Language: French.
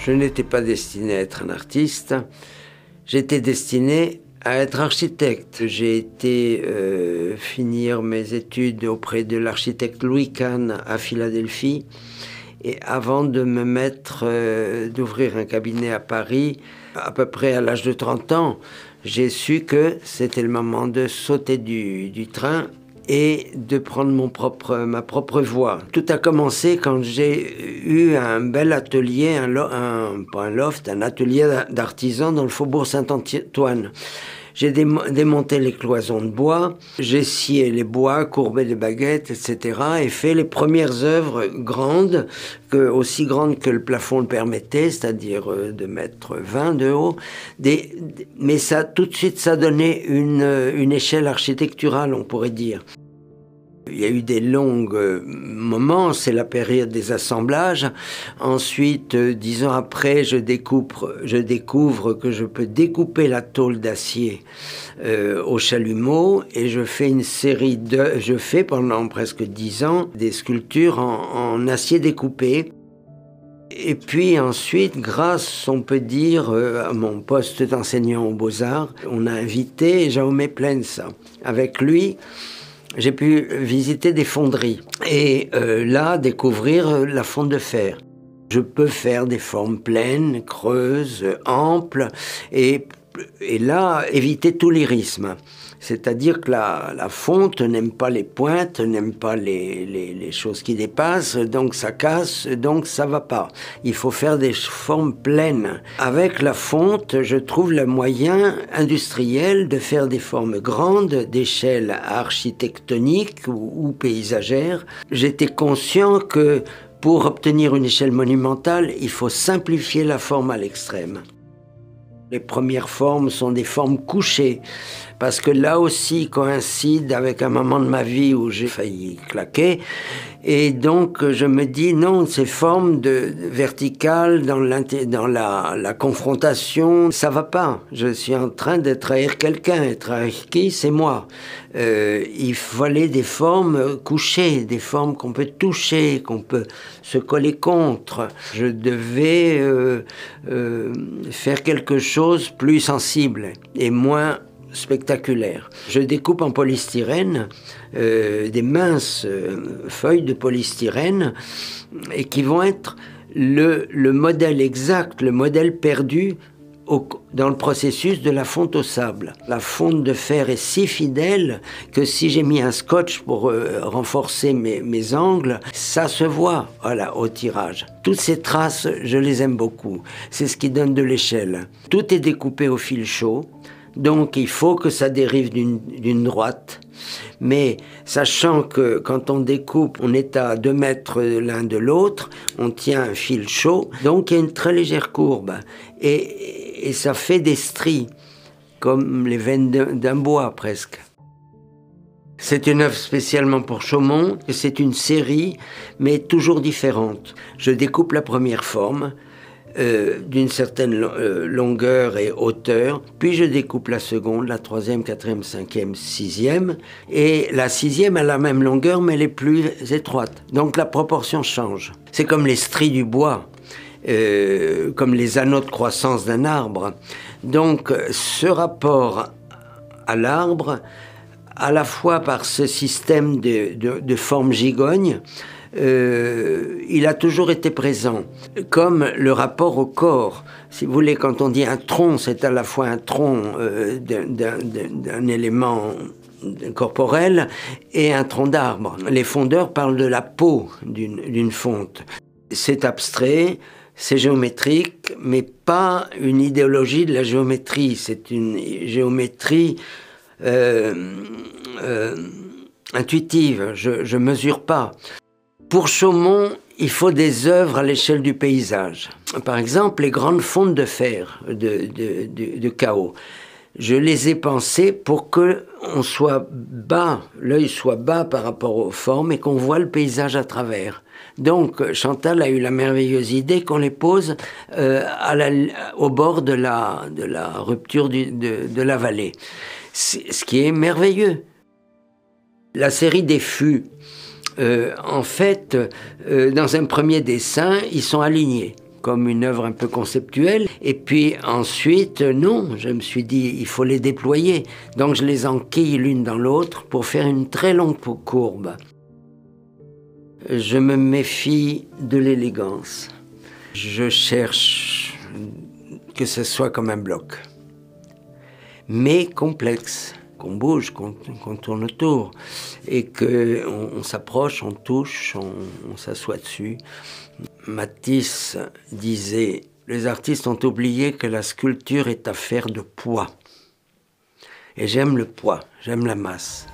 Je n'étais pas destiné à être un artiste, j'étais destiné à être architecte. J'ai été finir mes études auprès de l'architecte Louis Kahn à Philadelphie. Et avant de me mettre, d'ouvrir un cabinet à Paris, à peu près à l'âge de 30 ans, j'ai su que c'était le moment de sauter du train et de prendre ma propre voie. Tout a commencé quand j'ai eu un bel atelier, pas un loft, un atelier d'artisan dans le faubourg Saint-Antoine. J'ai démonté les cloisons de bois, j'ai scié les bois, courbé des baguettes, etc. et fait les premières œuvres grandes, aussi grandes que le plafond le permettait, c'est-à-dire de mètres 20 de haut. Mais ça, tout de suite, ça donnait une échelle architecturale, on pourrait dire. Il y a eu des longs moments, c'est la période des assemblages. Ensuite, 10 ans après, je découvre que je peux découper la tôle d'acier au chalumeau et je fais pendant presque 10 ans des sculptures en acier découpé. Et puis ensuite, grâce, on peut dire, à mon poste d'enseignant aux Beaux-Arts, on a invité Jaume Plens. Avec lui, j'ai pu visiter des fonderies et là, découvrir la fonte de fer. Je peux faire des formes pleines, creuses, amples et là, éviter tout lyrisme. C'est-à-dire que la fonte n'aime pas les pointes, n'aime pas les choses qui dépassent, donc ça casse, donc ça va pas. Il faut faire des formes pleines. Avec la fonte, je trouve le moyen industriel de faire des formes grandes, d'échelle architectonique ou paysagère. J'étais conscient que pour obtenir une échelle monumentale, il faut simplifier la forme à l'extrême. Les premières formes sont des formes couchées, parce que là aussi coïncide avec un moment de ma vie où j'ai failli claquer. Et donc je me dis non, ces formes verticales dans la confrontation, ça va pas. Je suis en train de trahir quelqu'un, et trahir qui? C'est moi. Il fallait des formes couchées, des formes qu'on peut toucher, qu'on peut se coller contre. Je devais faire quelque chose plus sensible et moins spectaculaire. Je découpe en polystyrène des minces feuilles de polystyrène et qui vont être le modèle exact, le modèle perdu dans le processus de la fonte au sable. La fonte de fer est si fidèle que si j'ai mis un scotch pour renforcer mes angles, ça se voit, voilà, au tirage. Toutes ces traces, je les aime beaucoup. C'est ce qui donne de l'échelle. Tout est découpé au fil chaud. Donc il faut que ça dérive d'une droite. Mais sachant que quand on découpe, on est à 2 mètres l'un de l'autre, on tient un fil chaud, donc il y a une très légère courbe. Et ça fait des stries, comme les veines d'un bois presque. C'est une œuvre spécialement pour Chaumont, c'est une série, mais toujours différente. Je découpe la première forme, d'une certaine longueur et hauteur, puis je découpe la seconde, la troisième, quatrième, cinquième, sixième, et la sixième a la même longueur, mais elle est plus étroite. Donc la proportion change. C'est comme les stries du bois, comme les anneaux de croissance d'un arbre. Donc ce rapport à l'arbre, à la fois par ce système de forme gigogne, il a toujours été présent, comme le rapport au corps. Si vous voulez, quand on dit un tronc, c'est à la fois un tronc d'un élément corporel et un tronc d'arbre. Les fondeurs parlent de la peau d'une fonte. C'est abstrait, c'est géométrique, mais pas une idéologie de la géométrie. C'est une géométrie intuitive. Je mesure pas. Pour Chaumont, il faut des œuvres à l'échelle du paysage. Par exemple, les grandes fontes de fer de Chaos. Je les ai pensées pour qu'on soit bas, l'œil soit bas par rapport aux formes et qu'on voit le paysage à travers. Donc Chantal a eu la merveilleuse idée qu'on les pose au bord de la rupture de la vallée. Ce qui est merveilleux. La série des fûts. En fait, dans un premier dessin, ils sont alignés, comme une œuvre un peu conceptuelle. Et puis ensuite, non, je me suis dit, il faut les déployer. Donc je les enquille l'une dans l'autre pour faire une très longue courbe. Je me méfie de l'élégance. Je cherche que ce soit comme un bloc, mais complexe, qu'on bouge, qu'on tourne autour, et qu'on s'approche, on touche, on s'assoit dessus. Matisse disait, les artistes ont oublié que la sculpture est affaire de poids. Et j'aime le poids, j'aime la masse.